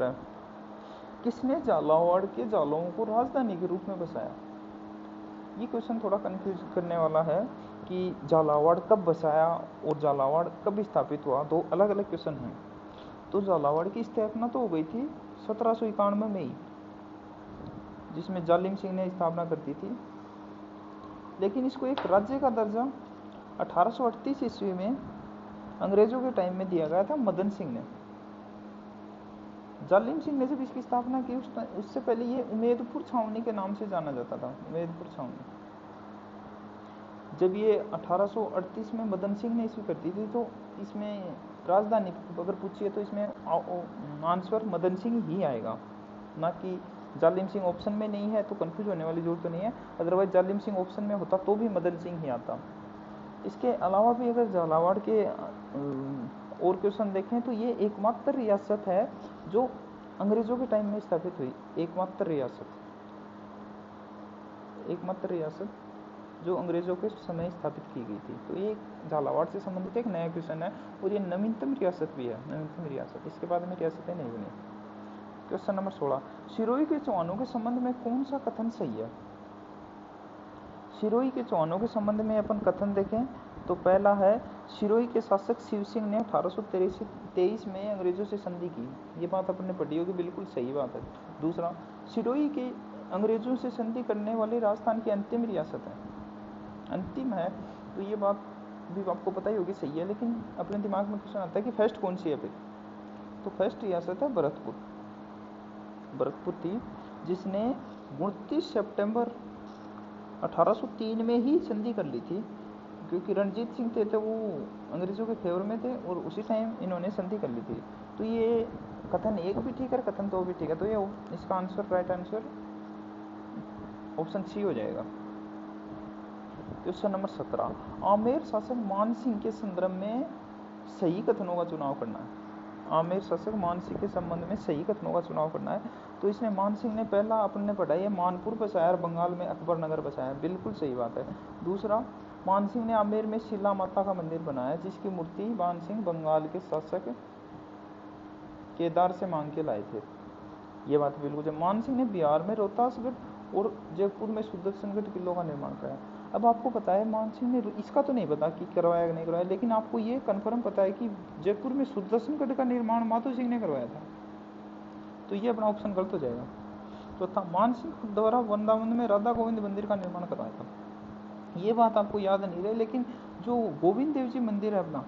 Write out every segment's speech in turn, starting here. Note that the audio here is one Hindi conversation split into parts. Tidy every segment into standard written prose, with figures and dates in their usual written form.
है। किसने झालावाड़ के जालौन को राजधानी के रूप में बसाया? ये क्वेश्चन थोड़ा कंफ्यूज करने वाला है कि झालावाड़ कब बसाया और झालावाड़ कब स्थापित हुआ, दो अलग अलग क्वेश्चन हैं। तो झालावाड़ की स्थापना तो हो गई थी 1791 में ही, जिसमें जालिम सिंह ने स्थापना कर दी थी, लेकिन इसको एक राज्य का दर्जा 1838 ईस्वी में अंग्रेजों के टाइम में दिया गया था मदन सिंह ने। जालिम सिंह ने जब इसकी स्थापना की उससे पहले ये उमेदपुर छावनी के नाम से जाना जाता था, उमेदपुर छावनी। जब ये 1838 में मदन सिंह ने इसकी कर दी थी, तो इसमें राजधानी अगर पूछिए तो इसमें आंसर मदन सिंह ही आएगा, ना कि जालिम सिंह ऑप्शन में नहीं है, तो कंफ्यूज होने वाली जरूरत तो नहीं है। अदरवाइज जालिम सिंह ऑप्शन में होता तो भी मदन सिंह ही आता। इसके अलावा भी अगर झालावाड़ के और क्वेश्चन देखें तो ये एकमात्र रियासत है जो अंग्रेजों के टाइम में स्थापित हुई, एकमात्र रियासत जो अंग्रेजों के समय स्थापित की गई थी। तो ये झालावाड़ से संबंधित एक नया क्वेश्चन है और ये नवीनतम रियासत भी है, नवीनतम रियासत। इसके बाद में रियासतें नहीं बनी। क्वेश्चन नंबर 16, सिरोही के चौहानों के संबंध में कौन सा कथन सही है? सिरोही के चौहानों के संबंध में अपन कथन देखें तो पहला है, सिरोही के शासक शिव सिंह ने 1823 में अंग्रेजों से संधि की। ये बात अपन ने पढ़ी होगी, बिल्कुल सही बात है। दूसरा, सिरोही के अंग्रेजों से संधि करने वाली राजस्थान की अंतिम रियासत है, अंतिम है। तो ये बात भी आपको पता ही होगी, सही है। लेकिन अपने दिमाग में क्वेश्चन आता है कि फर्स्ट कौन सी है फिर? तो फर्स्ट रियासत है भरतपुर थी, जिसने 29 सितंबर 1803 में ही संधि कर ली थी, क्योंकि रणजीत सिंह थे तो वो अंग्रेजों के फेवर में थे और उसी टाइम इन्होंने संधि कर ली थी। तो ये कथन एक भी ठीक है, कथन दो भी ठीक है। तो ये इसका answer, right answer option C हो जाएगा। क्वेश्चन नंबर 17, आमेर शासक मान सिंह के संदर्भ में सही कथनों का चुनाव करना है। आमेर शासक मान सिंह के संबंध में सही कथनों का चुनाव करना है। तो इसमें मान सिंह ने पहला अपन ने पढ़ा है मानपुर बसाया और बंगाल में अकबर नगर बसाया, बिल्कुल सही बात है। दूसरा, मान सिंह ने आमेर में शिला माता का मंदिर बनाया, जिसकी मूर्ति मान सिंह बंगाल के शासक केदार से मांग के लाए थे। ये बात बिल्कुल है। मान सिंह ने बिहार में रोहतासगढ़ और जयपुर में सुदर्शनगढ़ किलों का निर्माण कराया। अब आपको पता है मान सिंह ने, इसका तो नहीं पता कि करवाया कि नहीं करवाया, लेकिन आपको ये कन्फर्म पता है कि जयपुर में सुदर्शनगढ़ का निर्माण माधो सिंह ने करवाया था। तो ये अपना ऑप्शन गलत हो जाएगा। तो था मान सिंह द्वारा वृंदावन में राधा गोविंद मंदिर का निर्माण करवाया था। ये बात आपको याद नहीं रही, लेकिन जो गोविंद देव जी मंदिर है, अपना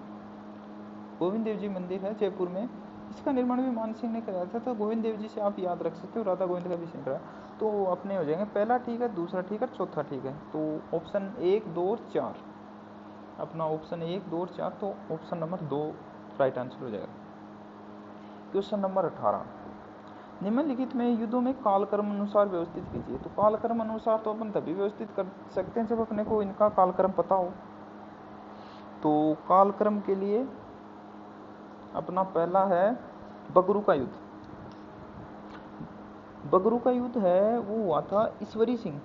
गोविंद देव जी मंदिर है जयपुर में, इसका निर्माण भी मान सिंह ने कराया था। तो गोविंद देव जी से आप याद रख सकते हो, राधा गोविंद का भी सिंह कराया। तो अपने हो जाएंगे, पहला ठीक है, दूसरा ठीक है, चौथा ठीक है। तो ऑप्शन 1, 2 और 4, अपना ऑप्शन 1, 2 और 4, तो ऑप्शन नंबर 2 राइट आंसर हो जाएगा। क्वेश्चन नंबर 18, निम्नलिखित में युद्धों में कालक्रम अनुसार व्यवस्थित कीजिए। तो कालक्रम अनुसार तो अपन तभी व्यवस्थित कर सकते हैं जब अपने को इनका कालक्रम पता हो। तो कालक्रम के लिए अपना पहला है बगरू का युद्ध। बगरू का युद्ध है वो हुआ था ईश्वरी सिंह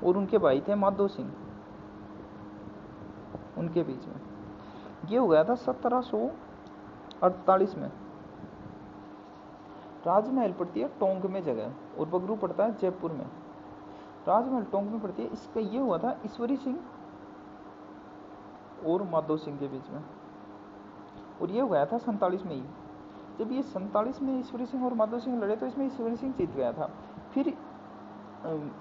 और उनके भाई थे माधो सिंह, उनके बीच में। ये हो गया था 1748 में। राजमहल पड़ती है टोंक में जगह और बगरू पड़ता है जयपुर में। राजमहल टोंक में पड़ती है। इसका ये हुआ था ईश्वरी सिंह और माधो सिंह के बीच में, और ये हो गया था 47 में ही। जब ये 47 में ईश्वरी सिंह और माधो सिंह लड़े तो इसमें ईश्वरी सिंह जीत गया था। फिर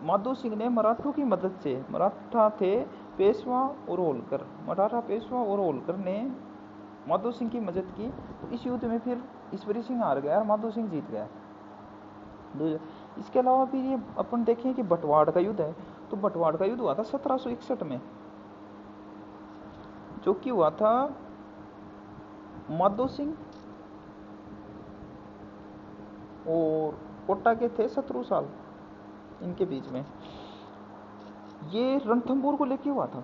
माधो सिंह ने मराठों की मदद से, मराठा थे पेशवा और होलकर, मराठा पेशवा और होलकर ने माधो सिंह की मदद की। तो इस युद्ध में फिर ईश्वरी सिंह हार गया और माधो सिंह जीत गया। इसके अलावा फिर ये अपन देखें कि बटवाड़ का युद्ध है। तो बटवाड़ का युद्ध हुआ था 1761 में, जो कि हुआ था माधो सिंह और कोटा के थे शत्रुसाल, इनके बीच में। ये रणथंबोर को लेके हुआ था।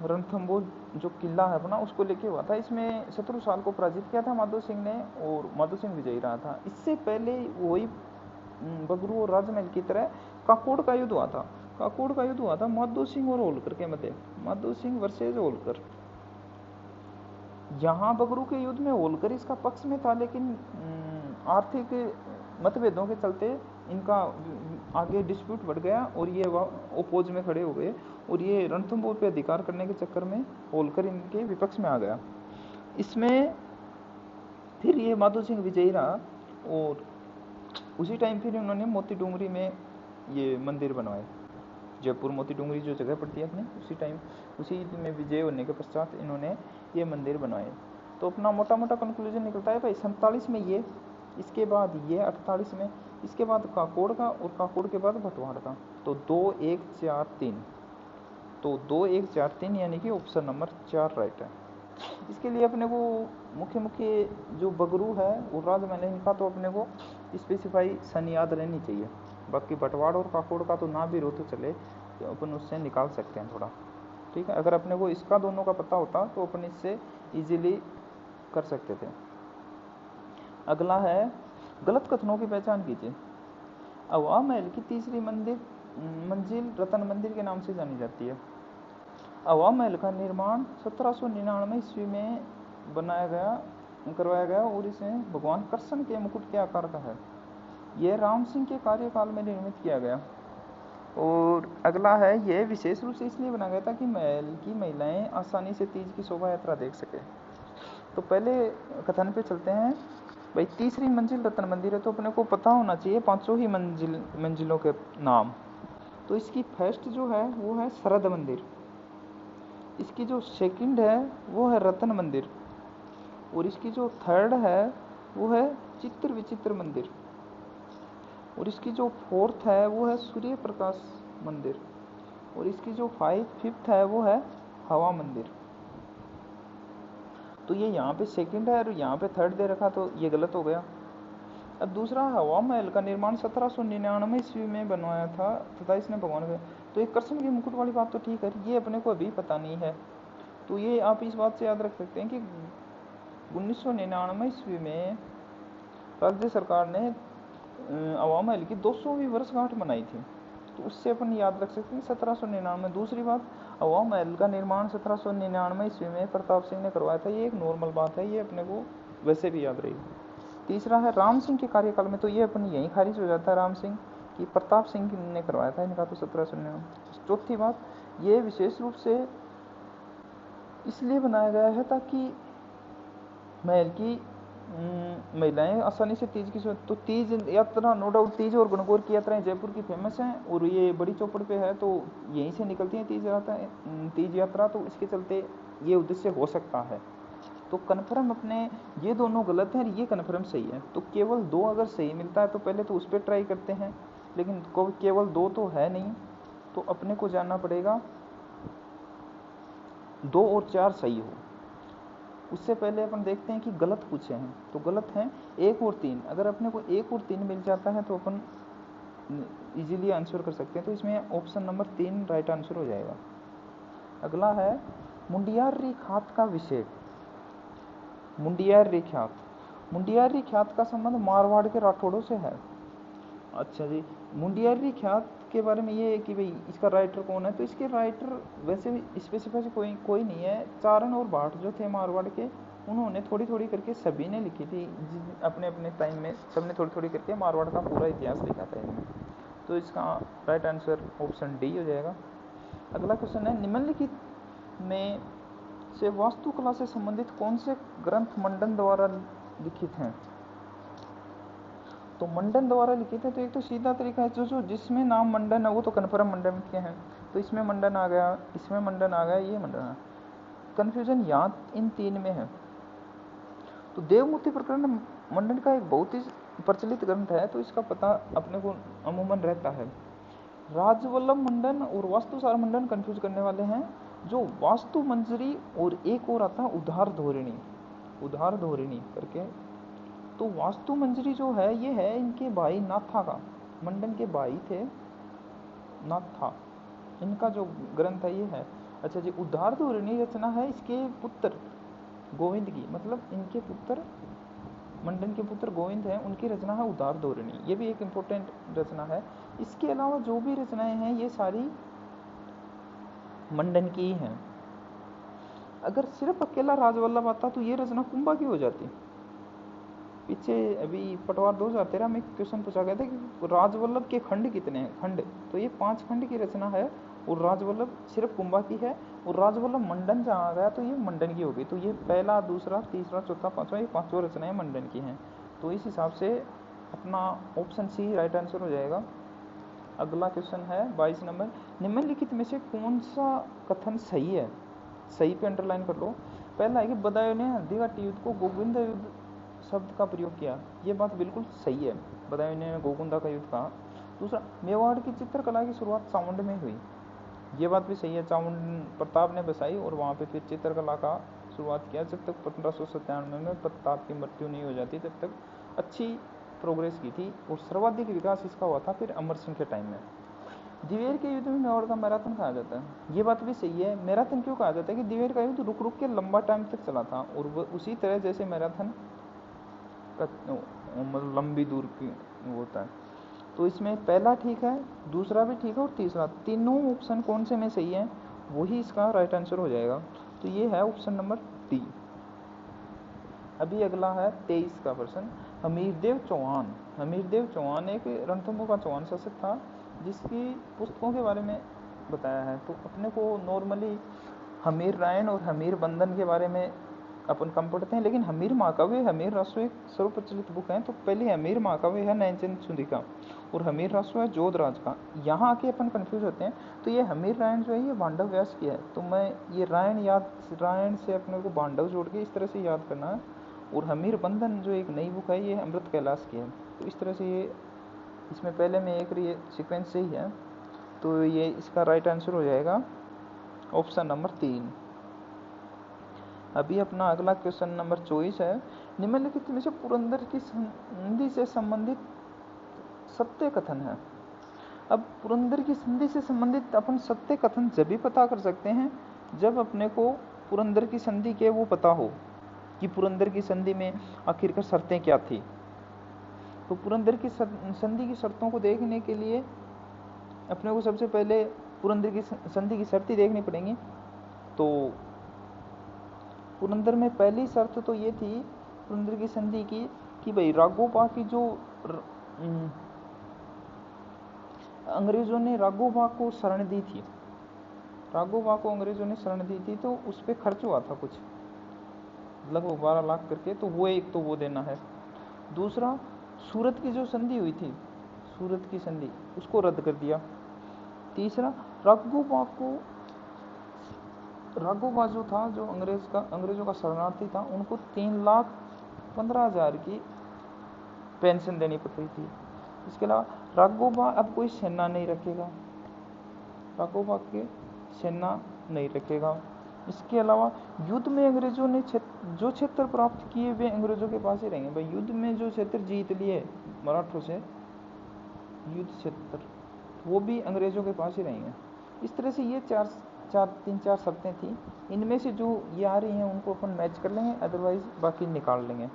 रणथंबोर जो किला है अपना, उसको लेके हुआ था। इसमें शत्रुसाल को पराजित किया था माधो सिंह ने और माधो सिंह विजयी रहा था। इससे पहले वही बगरू और राजमहल की तरह काकोड़ का युद्ध हुआ था। काकोड़ का युद्ध हुआ था माधो सिंह और होलकर के मध्य, माधो सिंह वर्सेज होलकर। यहाँ बगरू के युद्ध में होलकर इसका पक्ष में था, लेकिन आर्थिक मतभेदों के चलते इनका आगे डिस्प्यूट बढ़ गया और ये ओपोज में खड़े हो गए और ये रणथंभौर पे अधिकार करने के चक्कर में होलकर इनके विपक्ष में आ गया। इसमें फिर ये माधो सिंह विजयी रहा और उसी टाइम फिर इन्होंने मोती डूंगरी में ये मंदिर बनवाए। जयपुर मोती डूंगरी जो जगह पड़ती है अपने, उसी में विजय होने के पश्चात इन्होंने ये मंदिर बनवाए। तो अपना मोटा मोटा कंक्लूजन निकलता है भाई 47 में ये, इसके बाद ये 48 में, इसके बाद काकोड़ का और काकोड़ के बाद भटवाड़ का। तो 2 1 4 3, तो 2 1 4 3 यानी कि ऑप्शन नंबर 4 राइट है। इसके लिए अपने को मुख्य जो बगरू है वो राजमहल इनका तो अपने को स्पेसिफाई सन याद रहनी चाहिए। बाकी बटवाड़ और काकोड़ का तो ना भी रो तो चले, तो अपन उससे निकाल सकते हैं थोड़ा, ठीक है। अगर अपने को इसका दोनों का पता होता तो अपन इससे इजीली कर सकते थे। अगला है गलत कथनों की पहचान कीजिए। अवा महल की तीसरी मंजिल रतन मंदिर के नाम से जानी जाती है। अवा महल का निर्माण 1799 ईस्वी में करवाया गया और इसे भगवान कृष्ण के मुकुट के आकार का है। यह राम सिंह के कार्यकाल में निर्मित किया गया। और अगला है, यह विशेष रूप से इसलिए बनाया गया था कि महल की महिलाएं आसानी से तीज की शोभा यात्रा देख सके। तो पहले कथन पे चलते हैं। भाई तीसरी मंजिल रतन मंदिर है तो अपने को पता होना चाहिए पांचों ही मंजिलों के नाम। तो इसकी फर्स्ट जो है वो है शरद मंदिर, इसकी जो सेकंड है वो है रतन मंदिर, और इसकी जो थर्ड है वो है चित्र विचित्र मंदिर, और इसकी जो फोर्थ है वो है सूर्य प्रकाश मंदिर, और इसकी जो फिफ्थ है वो है हवा मंदिर। तो ये यहाँ पे सेकंड है और यहाँ पे थर्ड दे रखा, तो ये गलत हो गया। अब दूसरा, हवा महल का निर्माण 1799 ईस्वी में बनवाया था तथा इसने भगवान का, तो एक कृष्ण के मुकुट वाली बात तो ठीक है, ये अपने को अभी पता नहीं है। तो ये आप इस बात से याद रख सकते हैं कि 1999 ईस्वी में राज्य सरकार ने हवा महल की 200वीं वर्षगांठ मनाई थी, तो उससे अपन याद रख सकते हैं 1799। दूसरी बात, हवा महल का निर्माण 1799 ईस्वी में प्रताप सिंह ने करवाया था, ये एक नॉर्मल बात है, ये अपने को वैसे भी याद रही। तीसरा है राम सिंह के कार्यकाल में, तो ये अपन यहीं खारिज हो जाता है राम सिंह कि प्रताप सिंह ने करवाया था इनका, तो 1799। चौथी बात, ये विशेष रूप से इसलिए बनाया गया है ताकि महल की महिलाएं आसानी से तीज की, तो तीज यात्रा नो डाउट, तीज और गणगौर की यात्राएं जयपुर की फेमस हैं और ये बड़ी चौपड़ पे है, तो यहीं से निकलती हैं तीज यात्रा, तो इसके चलते ये उद्देश्य हो सकता है। तो कन्फर्म अपने ये दोनों गलत हैं, ये कन्फर्म सही है। तो केवल 2 अगर सही मिलता है तो पहले तो उस पर ट्राई करते हैं, लेकिन केवल 2 तो है नहीं, तो अपने को जानना पड़ेगा 2 और 4 सही हो। उससे पहले अपन देखते हैं कि गलत पूछे हैं, तो गलत हैं 1 और 3। अगर अपने को 1 और 3 मिल जाता है तो अपन इजीली आंसर कर सकते हैं, तो इसमें ऑप्शन नंबर 3 राइट आंसर हो जाएगा। अगला है मुंडियारी खात का विषय। मुंडियारी ख्यात का संबंध मारवाड़ के राठौड़ों से है। अच्छा जी, मुंडियारी ख्यात के बारे में ये है कि भाई इसका राइटर कौन है, तो इसके राइटर वैसे भी स्पेसिफाई कोई नहीं है। चारण और भाट जो थे मारवाड़ के, उन्होंने थोड़ी थोड़ी करके सभी ने लिखी थी, अपने अपने टाइम में सबने थोड़ी थोड़ी करके मारवाड़ का पूरा इतिहास लिखा था इनमें, तो इसका राइट आंसर ऑप्शन डी हो जाएगा। अगला क्वेश्चन है, निम्नलिखित में से वास्तुकला से संबंधित कौन से ग्रंथ मंडन द्वारा लिखित हैं। तो मंडन द्वारा लिखित है, तो एक तो सीधा तरीका है, जो जिसमें नाम मंडन है वो तो कन्फर्म मंडन के हैं, तो इसमें मंडन आ गया, इसमें मंडन आ गया, ये मंडन है। कन्फ्यूजन यहाँ इन 3 में है। तो देवमूर्ति प्रकरण मंडन का एक बहुत ही प्रचलित ग्रंथ है, तो इसका पता अपने को अमूमन रहता है। राजवल्लभ मंडन और वास्तुसार मंडन कंफ्यूज करने वाले हैं। जो वास्तु मंजरी और एक और आता है उधार धोरणी करके, तो वास्तु मंजरी जो है ये है इनके भाई नाथा का, मंडन के भाई थे नाथा, इनका जो ग्रंथ है ये है। अच्छा जी, उधार धोरणी रचना है इसके पुत्र गोविंद की, मतलब इनके पुत्र मंडन के पुत्र गोविंद हैं, उनकी रचना है उधार धोरणी, ये भी एक इम्पोर्टेंट रचना है। इसके अलावा जो भी रचनाएं हैं ये सारी मंडन की ही हैं। अगर सिर्फ अकेला राजवल्लभ आता तो ये रचना कुंभा की हो जाती, पीछे अभी पटवार 2013 में क्वेश्चन पूछा गया था कि राजवल्लभ के खंड कितने हैं, खंड, तो ये 5 खंड की रचना है और राजवल्लभ सिर्फ कुंभा की है, और राजवल्लभ मंडन जहाँ आ गया तो ये मंडन की होगी। तो ये पहला, दूसरा, तीसरा, चौथा, पांचवा, ये पांचों रचनाएं मंडन की हैं। तो इस हिसाब से अपना ऑप्शन सी राइट आंसर हो जाएगा। अगला क्वेश्चन है 22 नंबर, निम्नलिखित में से कौन सा कथन सही है? सही पे अंडरलाइन कर लो। पहला है कि बदायूं ने हल्दीघाटी युद्ध को गोविंदा युद्ध शब्द का प्रयोग किया, ये बात बिल्कुल सही है, बदायूं ने गोविंदा का युद्ध कहा। दूसरा, मेवाड़ की चित्रकला की शुरुआत चामुंड में हुई, ये बात भी सही है, चामुंड प्रताप ने बसाई और वहाँ पे फिर चित्रकला का शुरुआत किया। जब तक 1597 में प्रताप की मृत्यु नहीं हो जाती तब तक अच्छी प्रोग्रेस की थी, और सर्वाधिक विकास इसका हुआ था फिर अमर सिंह के टाइम में। दिवेर के युद्ध में मेवाड़ का मैराथन कहा जाता है, ये बात भी सही है। मैराथन क्यों कहा जाता है कि दिवेर का युद्ध रुक रुक के लंबा टाइम तक चला था, और वो उसी तरह जैसे मैराथन मतलब लंबी दूर की होता है। तो इसमें पहला ठीक है, दूसरा भी ठीक है और तीसरा, तीनों ऑप्शन कौन से में सही है वही इसका राइट आंसर हो जाएगा। तो ये है ऑप्शन नंबर डी। अभी अगला है 23 का प्रश्न, हमीरदेव चौहान। हमीरदेव चौहान एक रणथंभोर का चौहान शासक था जिसकी पुस्तकों के बारे में बताया है। तो अपने को नॉर्मली हमीर रायण और हमीर बंधन के बारे में अपन कम पढ़ते हैं, लेकिन हमीर महाकाव्य, हमीर रासो एक सर्वप्रचलित बुक है। तो पहले हमीर महाकाव्य है नैनचंद सुंदी का, और हमीर रासो है जोधराज का। यहाँ आके अपन कंफ्यूज होते हैं। तो ये हमीर रायण जो है ये पांडव व्यास की है, तो मैं ये रायण से अपने को पांडव जोड़ के इस तरह से याद करना है। और हमीर बंधन जो एक नई बुक है ये अमृत कैलाश की है। तो इस तरह से ये इसमें पहले में एक ये सीक्वेंस से ही है, तो ये इसका राइट आंसर हो जाएगा ऑप्शन नंबर 3। अभी अपना अगला क्वेश्चन नंबर 24 है, निम्नलिखित में से पुरंदर की संधि से संबंधित सत्य कथन है। अब पुरंदर की संधि से संबंधित अपन सत्य कथन जब भी पता कर सकते हैं जब अपने को पुरंदर की संधि के वो पता हो कि पुरंदर की संधि में आखिरकार शर्तें क्या थी। तो पुरंदर की संधि की शर्तों को देखने के लिए अपने को सबसे पहले पुरंदर की संधि की शर्तें देखनी पड़ेंगी। तो पुरंदर में पहली शर्त तो ये थी पुरंदर की संधि की कि भाई राघोबा की जो अंग्रेजों ने राघोबा को शरण दी थी, राघोबा को अंग्रेजों ने शरण दी थी, तो उस पर खर्च हुआ था कुछ लगभग 12 लाख करके, तो वो एक तो वो देना है। दूसरा, सूरत की जो संधि हुई थी, सूरत की संधि उसको रद्द कर दिया। तीसरा, राघोबा जो था जो अंग्रेजों का शरणार्थी था, उनको 3,15,000 की पेंशन देनी पड़ रही थी। इसके अलावा राघोबा अब कोई सेना नहीं रखेगा, राघोबा के सेना नहीं रखेगा। इसके अलावा युद्ध में अंग्रेजों ने जो क्षेत्र प्राप्त किए वे अंग्रेजों के पास ही रहेंगे। भाई युद्ध में जो क्षेत्र जीत लिए मराठों से, युद्ध क्षेत्र वो भी अंग्रेजों के पास ही रहेंगे। इस तरह से ये तीन चार शर्तें थी। इनमें से जो ये आ रही हैं उनको अपन मैच कर लेंगे, अदरवाइज बाकी निकाल लेंगे।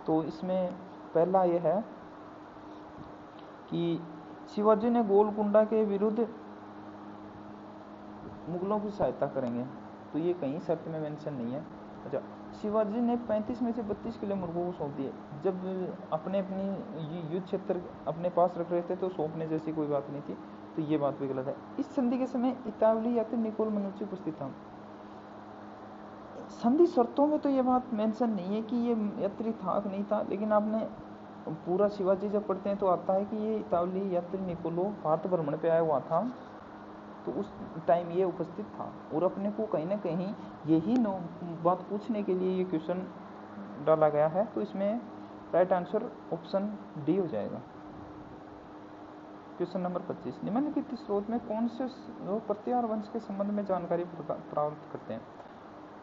तो इसमें पहला ये है कि शिवाजी ने गोलकुंडा के विरुद्ध मुगलों की सहायता करेंगे, तो ये कहीं शर्त में मेंशन नहीं है। अच्छा, शिवाजी ने 35 में से 32 किले मुगलों को सौंप दिए। जब अपनी युद्ध क्षेत्र अपने पास रख रहे थे तो सौंपने जैसी कोई बात नहीं थी, तो ये बात भी गलत है। इस संधि के समय इतावली यात्री निकोल मनुची उपस्थित था। संधि शर्तों में तो ये बात मेंशन नहीं है कि ये यात्री था कि नहीं था, लेकिन आपने पूरा शिवाजी जब पढ़ते हैं तो आता है कि ये इतावली यात्री निकोलो भारत भ्रमण पे आया हुआ था, तो उस टाइम ये उपस्थित था। और अपने को कहीं ना कहीं यही बात पूछने के लिए ये क्वेश्चन डाला गया है। तो इसमें राइट आंसर ऑप्शन डी हो जाएगा। क्वेश्चन नंबर 25, निम्नलिखित स्रोत में कौन से लोग प्रत्यार वंश के संबंध में जानकारी प्राप्त करते हैं?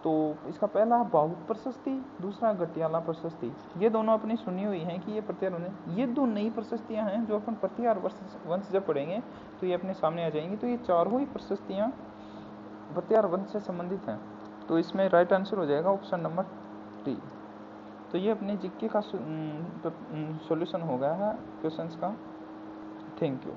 तो इसका पहला बाहुक प्रशस्ति, दूसरा गटियाला प्रशस्ति। ये दोनों अपनी सुनी हुई हैं कि ये प्रत्यार वंश, ये दो नई प्रशस्तियां हैं जो अपन प्रत्यार वंश जब पढ़ेंगे तो ये अपने सामने आ जाएंगी। तो ये चारों ही प्रशस्तियां प्रत्यार वंश से संबंधित हैं। तो इसमें राइट आंसर हो जाएगा ऑप्शन नंबर डी। तो ये अपने जीके का सॉल्यूशन हो गया है क्वेश्चंस का। Thank you.